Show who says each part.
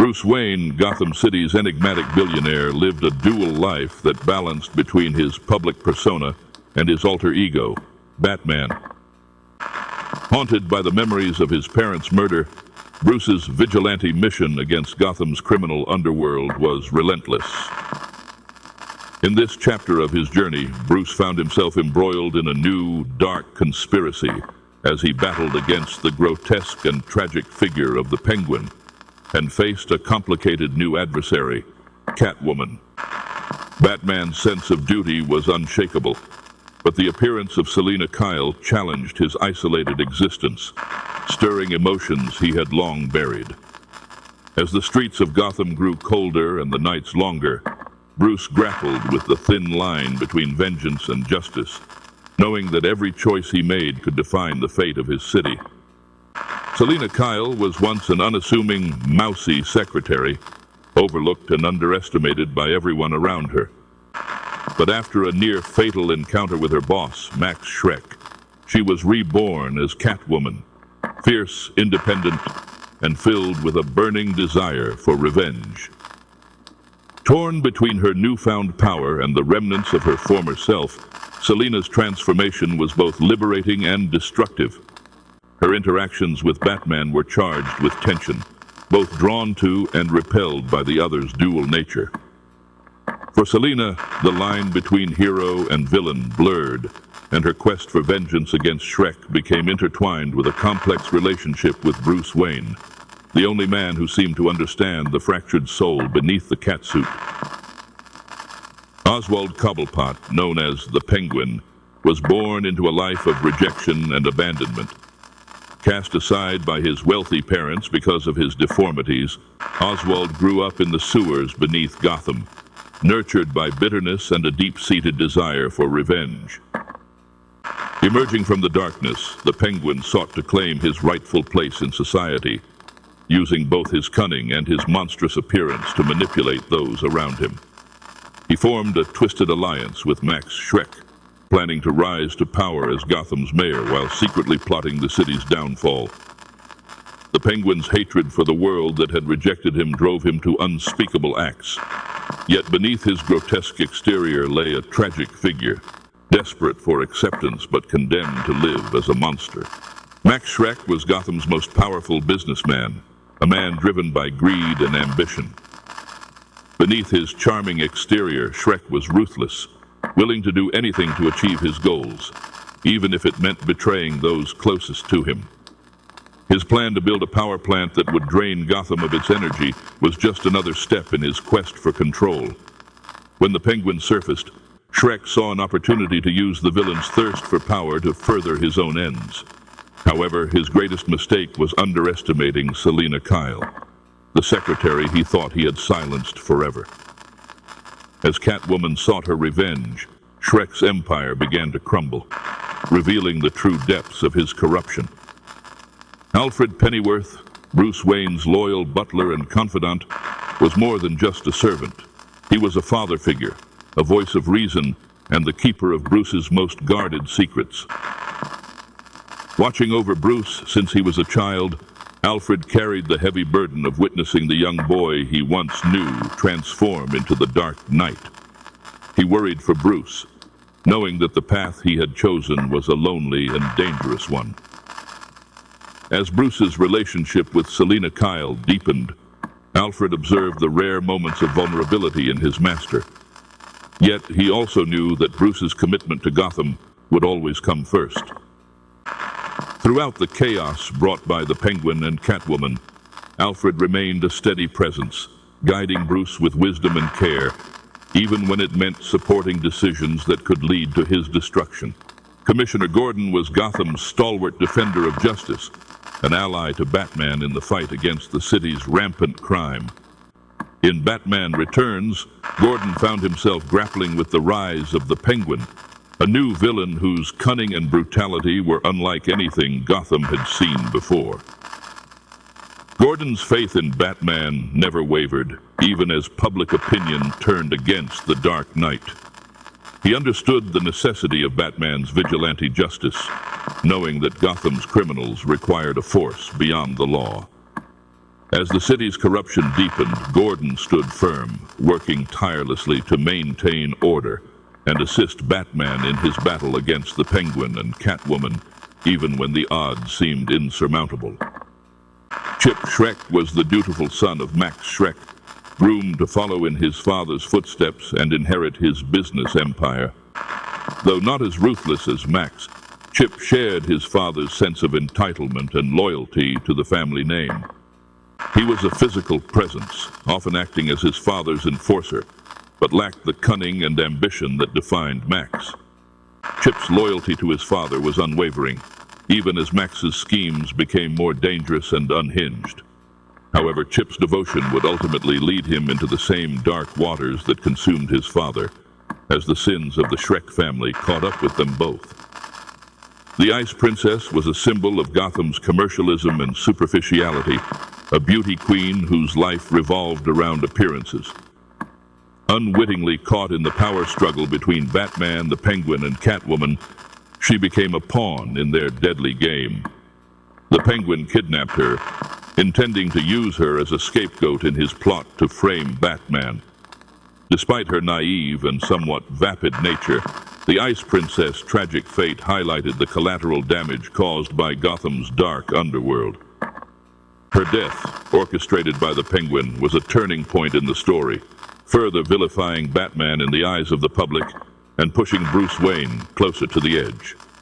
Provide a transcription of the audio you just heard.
Speaker 1: Bruce Wayne, Gotham City's enigmatic billionaire, lived a dual life that balanced between his public persona and his alter ego, Batman. Haunted by the memories of his parents' murder, Bruce's vigilante mission against Gotham's criminal underworld was relentless. In this chapter of his journey, Bruce found himself embroiled in a new, dark conspiracy as he battled against the grotesque and tragic figure of the Penguin and faced a complicated new adversary, Catwoman. Batman's sense of duty was unshakable, but the appearance of Selina Kyle challenged his isolated existence, stirring emotions he had long buried. As the streets of Gotham grew colder and the nights longer, Bruce grappled with the thin line between vengeance and justice, knowing that every choice he made could define the fate of his city. Selina Kyle was once an unassuming, mousy secretary, overlooked and underestimated by everyone around her. But after a near-fatal encounter with her boss, Max Shrek, she was reborn as Catwoman, fierce, independent, and filled with a burning desire for revenge. Torn between her newfound power and the remnants of her former self, Selina's transformation was both liberating and destructive. Her interactions with Batman were charged with tension, both drawn to and repelled by the other's dual nature. For Selina, the line between hero and villain blurred, and her quest for vengeance against Shrek became intertwined with a complex relationship with Bruce Wayne, the only man who seemed to understand the fractured soul beneath the catsuit. Oswald Cobblepot, known as the Penguin, was born into a life of rejection and abandonment. Cast aside by his wealthy parents because of his deformities, Oswald grew up in the sewers beneath Gotham, nurtured by bitterness and a deep-seated desire for revenge. Emerging from the darkness, the Penguin sought to claim his rightful place in society, using both his cunning and his monstrous appearance to manipulate those around him. He formed a twisted alliance with Max Shrek, planning to rise to power as Gotham's mayor while secretly plotting the city's downfall. The Penguin's hatred for the world that had rejected him drove him to unspeakable acts. Yet beneath his grotesque exterior lay a tragic figure, desperate for acceptance but condemned to live as a monster. Max Shrek was Gotham's most powerful businessman, a man driven by greed and ambition. Beneath his charming exterior, Shrek was ruthless, willing to do anything to achieve his goals, even if it meant betraying those closest to him. His plan to build a power plant that would drain Gotham of its energy was just another step in his quest for control. When the Penguin surfaced, Shrek saw an opportunity to use the villain's thirst for power to further his own ends. However, his greatest mistake was underestimating Selina Kyle, the secretary he thought he had silenced forever. As Catwoman sought her revenge, Shrek's empire began to crumble, revealing the true depths of his corruption. Alfred Pennyworth, Bruce Wayne's loyal butler and confidant, was more than just a servant. He was a father figure, a voice of reason, and the keeper of Bruce's most guarded secrets. Watching over Bruce since he was a child, Alfred carried the heavy burden of witnessing the young boy he once knew transform into the Dark Knight. He worried for Bruce, knowing that the path he had chosen was a lonely and dangerous one. As Bruce's relationship with Selina Kyle deepened, Alfred observed the rare moments of vulnerability in his master. Yet he also knew that Bruce's commitment to Gotham would always come first. Throughout the chaos brought by the Penguin and Catwoman, Alfred remained a steady presence, guiding Bruce with wisdom and care, even when it meant supporting decisions that could lead to his destruction. Commissioner Gordon was Gotham's stalwart defender of justice, an ally to Batman in the fight against the city's rampant crime. In Batman Returns, Gordon found himself grappling with the rise of the Penguin, a new villain whose cunning and brutality were unlike anything Gotham had seen before. Gordon's faith in Batman never wavered, even as public opinion turned against the Dark Knight. He understood the necessity of Batman's vigilante justice, knowing that Gotham's criminals required a force beyond the law. As the city's corruption deepened, Gordon stood firm, working tirelessly to maintain order and assist Batman in his battle against the Penguin and Catwoman, even when the odds seemed insurmountable. Chip Shrek was the dutiful son of Max Shrek, groomed to follow in his father's footsteps and inherit his business empire. Though not as ruthless as Max, Chip shared his father's sense of entitlement and loyalty to the family name. He was a physical presence, often acting as his father's enforcer, but lacked the cunning and ambition that defined Max. Chip's loyalty to his father was unwavering, even as Max's schemes became more dangerous and unhinged. However, Chip's devotion would ultimately lead him into the same dark waters that consumed his father, as the sins of the Shrek family caught up with them both. The Ice Princess was a symbol of Gotham's commercialism and superficiality, a beauty queen whose life revolved around appearances. Unwittingly caught in the power struggle between Batman, the Penguin, and Catwoman, she became a pawn in their deadly game. The Penguin kidnapped her, intending to use her as a scapegoat in his plot to frame Batman. Despite her naive and somewhat vapid nature, the Ice Princess' tragic fate highlighted the collateral damage caused by Gotham's dark underworld. Her death, orchestrated by the Penguin, was a turning point in the story, further vilifying Batman in the eyes of the public and pushing Bruce Wayne closer to the edge.